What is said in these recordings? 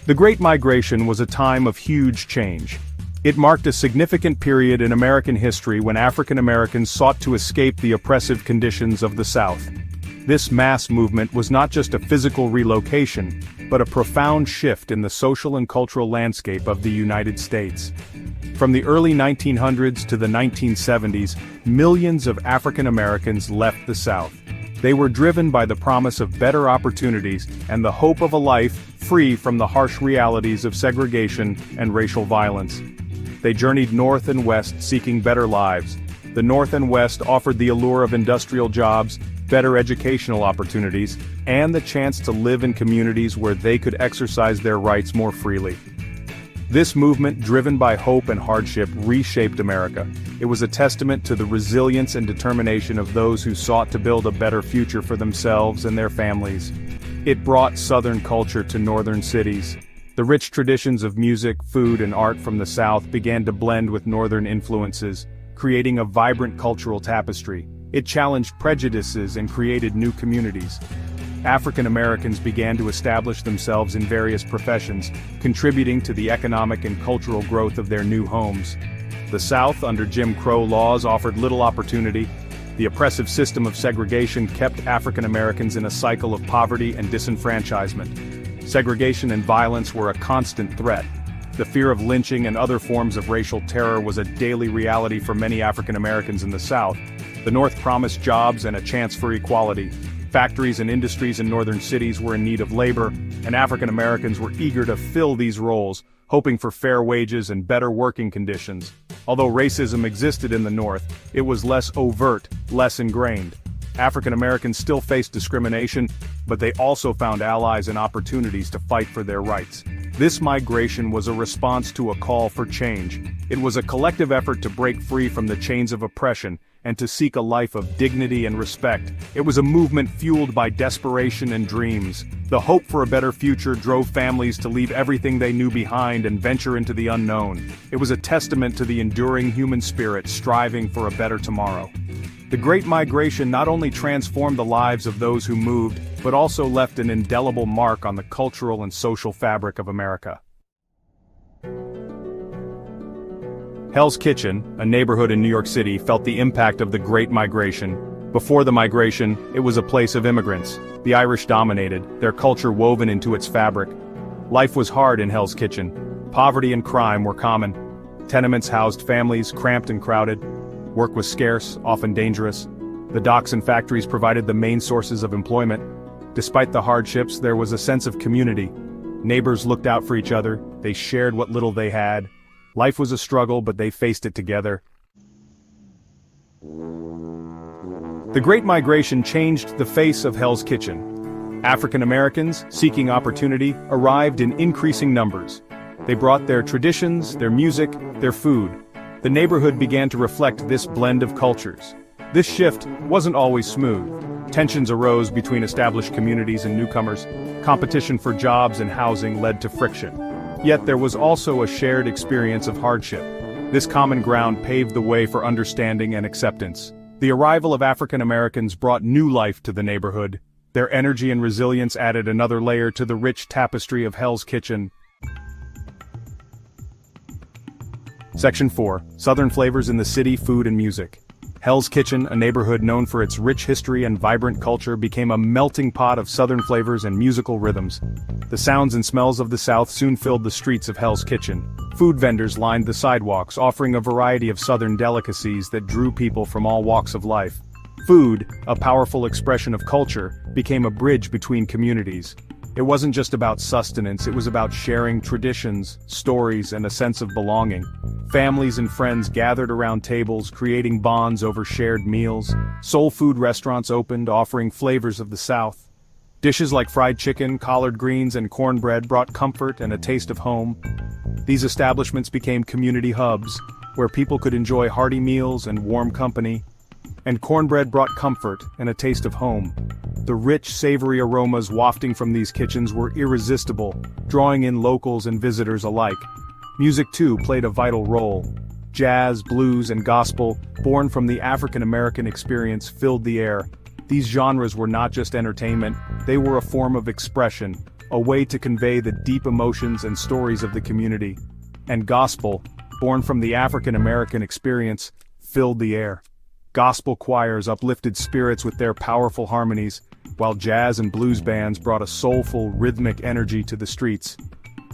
The Great Migration was a time of huge change. It marked a significant period in American history when African Americans sought to escape the oppressive conditions of the South. This mass movement was not just a physical relocation, but a profound shift in the social and cultural landscape of the United States. From the early 1900s to the 1970s, millions of African Americans left the South. They were driven by the promise of better opportunities and the hope of a life free from the harsh realities of segregation and racial violence. They journeyed north and west seeking better lives. The North and West offered the allure of industrial jobs, better educational opportunities, and the chance to live in communities where they could exercise their rights more freely. This movement, driven by hope and hardship, reshaped America. It was a testament to the resilience and determination of those who sought to build a better future for themselves and their families. It brought Southern culture to northern cities. The rich traditions of music, food, and art from the South began to blend with northern influences, creating a vibrant cultural tapestry. It challenged prejudices and created new communities. African Americans began to establish themselves in various professions, contributing to the economic and cultural growth of their new homes. The South, under Jim Crow laws, offered little opportunity. The oppressive system of segregation kept African Americans in a cycle of poverty and disenfranchisement. Segregation and violence were a constant threat. The fear of lynching and other forms of racial terror was a daily reality for many African Americans in the South. The North promised jobs and a chance for equality. Factories and industries in northern cities were in need of labor, and African Americans were eager to fill these roles, hoping for fair wages and better working conditions. Although racism existed in the North, it was less overt, less ingrained. African Americans still faced discrimination, but they also found allies and opportunities to fight for their rights. This migration was a response to a call for change. It was a collective effort to break free from the chains of oppression and to seek a life of dignity and respect. It was a movement fueled by desperation and dreams. The hope for a better future drove families to leave everything they knew behind and venture into the unknown. It was a testament to the enduring human spirit striving for a better tomorrow. The Great Migration not only transformed the lives of those who moved, but also left an indelible mark on the cultural and social fabric of America. Hell's Kitchen, a neighborhood in New York City, felt the impact of the Great Migration. Before the migration, it was a place of immigrants. The Irish dominated, their culture woven into its fabric. Life was hard in Hell's Kitchen. Poverty and crime were common. Tenements housed families, cramped and crowded. Work was scarce, often dangerous. The docks and factories provided the main sources of employment. Despite the hardships, there was a sense of community. Neighbors looked out for each other, they shared what little they had. Life was a struggle, but they faced it together. The Great Migration changed the face of Hell's Kitchen. African Americans, seeking opportunity, arrived in increasing numbers. They brought their traditions, their music, their food. The neighborhood began to reflect this blend of cultures. This shift wasn't always smooth. Tensions arose between established communities and newcomers. Competition for jobs and housing led to friction. Yet there was also a shared experience of hardship. This common ground paved the way for understanding and acceptance. The arrival of African Americans brought new life to the neighborhood. Their energy and resilience added another layer to the rich tapestry of Hell's Kitchen. Section 4. Southern Flavors in the City, Food and Music. Hell's Kitchen, a neighborhood known for its rich history and vibrant culture, became a melting pot of Southern flavors and musical rhythms. The sounds and smells of the South soon filled the streets of Hell's Kitchen. Food vendors lined the sidewalks, offering a variety of Southern delicacies that drew people from all walks of life. Food, a powerful expression of culture, became a bridge between communities. It wasn't just about sustenance, it was about sharing traditions, stories, and a sense of belonging. Families and friends gathered around tables, creating bonds over shared meals. Soul food restaurants opened, offering flavors of the South. Dishes like fried chicken, collard greens, and cornbread brought comfort and a taste of home. These establishments became community hubs, where people could enjoy hearty meals and warm company. And cornbread brought comfort and a taste of home. The rich, savory aromas wafting from these kitchens were irresistible, drawing in locals and visitors alike. Music, too, played a vital role. Jazz, blues, and gospel, born from the African American experience, filled the air. These genres were not just entertainment, they were a form of expression, a way to convey the deep emotions and stories of the community. And gospel, born from the African American experience, filled the air. Gospel choirs uplifted spirits with their powerful harmonies, while jazz and blues bands brought a soulful, rhythmic energy to the streets.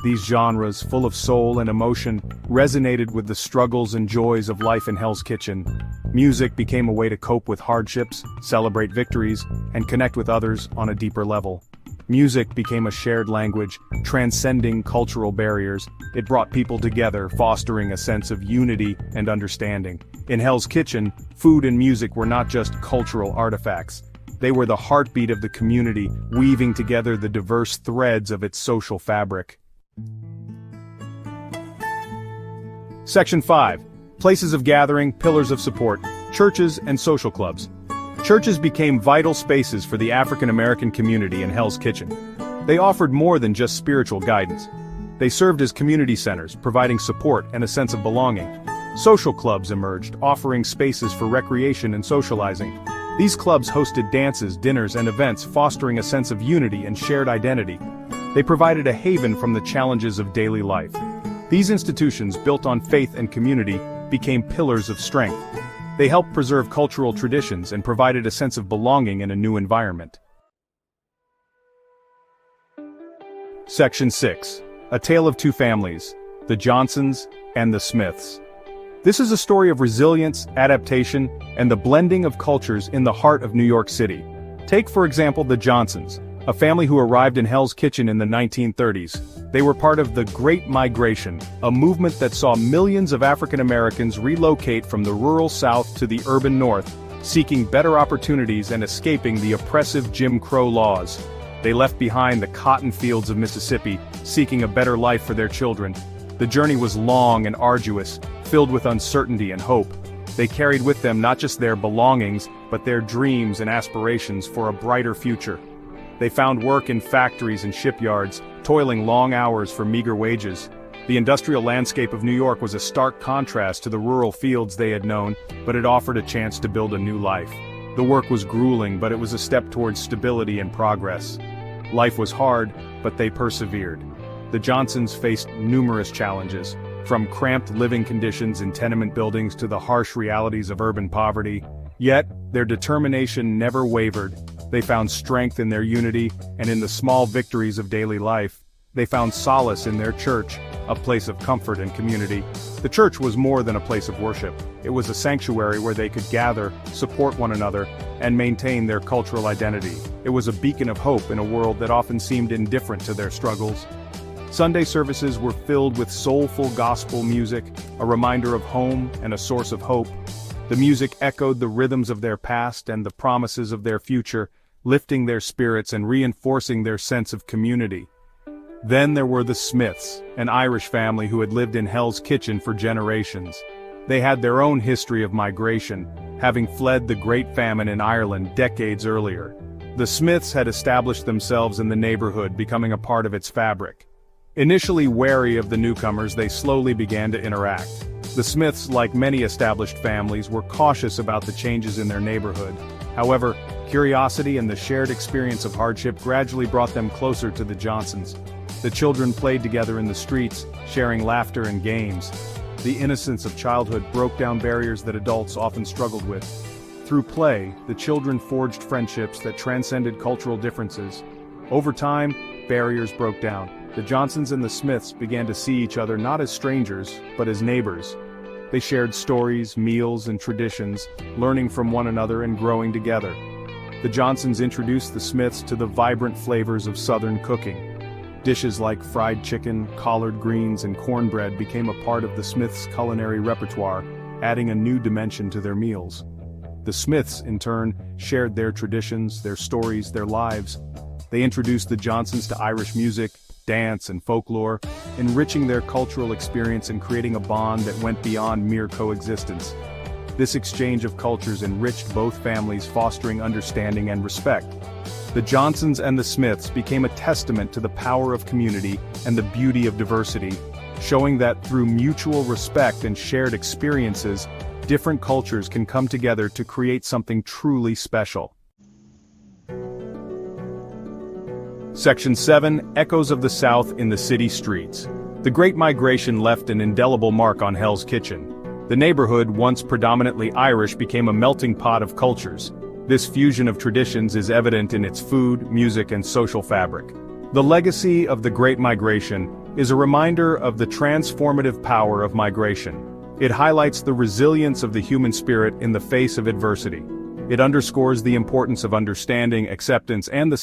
These genres, full of soul and emotion, resonated with the struggles and joys of life in Hell's Kitchen. Music became a way to cope with hardships, celebrate victories, and connect with others on a deeper level. Music became a shared language, transcending cultural barriers. It brought people together, fostering a sense of unity and understanding. In Hell's Kitchen, food and music were not just cultural artifacts. They were the heartbeat of the community, weaving together the diverse threads of its social fabric. Section 5. Places of gathering, pillars of support, churches and social clubs. Churches became vital spaces for the African American community in Hell's Kitchen. They offered more than just spiritual guidance. They served as community centers, providing support and a sense of belonging. Social clubs emerged, offering spaces for recreation and socializing. These clubs hosted dances, dinners, and events, fostering a sense of unity and shared identity. They provided a haven from the challenges of daily life. These institutions, built on faith and community, became pillars of strength. They helped preserve cultural traditions and provided a sense of belonging in a new environment. Section 6. A Tale of Two Families, the Johnsons and the Smiths. This is a story of resilience, adaptation, and the blending of cultures in the heart of New York City. Take, for example, the Johnsons, a family who arrived in Hell's Kitchen in the 1930s. They were part of the Great Migration, a movement that saw millions of African Americans relocate from the rural South to the urban North, seeking better opportunities and escaping the oppressive Jim Crow laws. They left behind the cotton fields of Mississippi, seeking a better life for their children. The journey was long and arduous, filled with uncertainty and hope. They carried with them not just their belongings, but their dreams and aspirations for a brighter future. They found work in factories and shipyards, toiling long hours for meager wages. The industrial landscape of New York was a stark contrast to the rural fields they had known, but it offered a chance to build a new life. The work was grueling, but it was a step towards stability and progress. Life was hard, but they persevered. The Johnsons faced numerous challenges, from cramped living conditions in tenement buildings to the harsh realities of urban poverty. Yet, their determination never wavered. They found strength in their unity, and in the small victories of daily life. They found solace in their church, a place of comfort and community. The church was more than a place of worship. It was a sanctuary where they could gather, support one another, and maintain their cultural identity. It was a beacon of hope in a world that often seemed indifferent to their struggles. Sunday services were filled with soulful gospel music, a reminder of home and a source of hope. The music echoed the rhythms of their past and the promises of their future, lifting their spirits and reinforcing their sense of community. Then there were the Smiths, an Irish family who had lived in Hell's Kitchen for generations. They had their own history of migration, having fled the Great Famine in Ireland decades earlier. The Smiths had established themselves in the neighborhood, becoming a part of its fabric. Initially wary of the newcomers, they slowly began to interact. The Smiths, like many established families, were cautious about the changes in their neighborhood. However, curiosity and the shared experience of hardship gradually brought them closer to the Johnsons. The children played together in the streets, sharing laughter and games. The innocence of childhood broke down barriers that adults often struggled with. Through play, the children forged friendships that transcended cultural differences. Over time, barriers broke down. The Johnsons and the Smiths began to see each other not as strangers, but as neighbors. They shared stories, meals, and traditions, learning from one another and growing together. The Johnsons introduced the Smiths to the vibrant flavors of Southern cooking. Dishes like fried chicken, collard greens, and cornbread became a part of the Smiths' culinary repertoire, adding a new dimension to their meals. The Smiths, in turn, shared their traditions, their stories, their lives. They introduced the Johnsons to Irish music, dance, and folklore, enriching their cultural experience and creating a bond that went beyond mere coexistence. This exchange of cultures enriched both families, fostering understanding and respect. The Johnsons and the Smiths became a testament to the power of community and the beauty of diversity, showing that through mutual respect and shared experiences, different cultures can come together to create something truly special. Section 7, Echoes of the South in the City Streets. The Great Migration left an indelible mark on Hell's Kitchen. The neighborhood, once predominantly Irish, became a melting pot of cultures. This fusion of traditions is evident in its food, music, and social fabric. The legacy of the Great Migration is a reminder of the transformative power of migration. It highlights the resilience of the human spirit in the face of adversity. It underscores the importance of understanding, acceptance, and the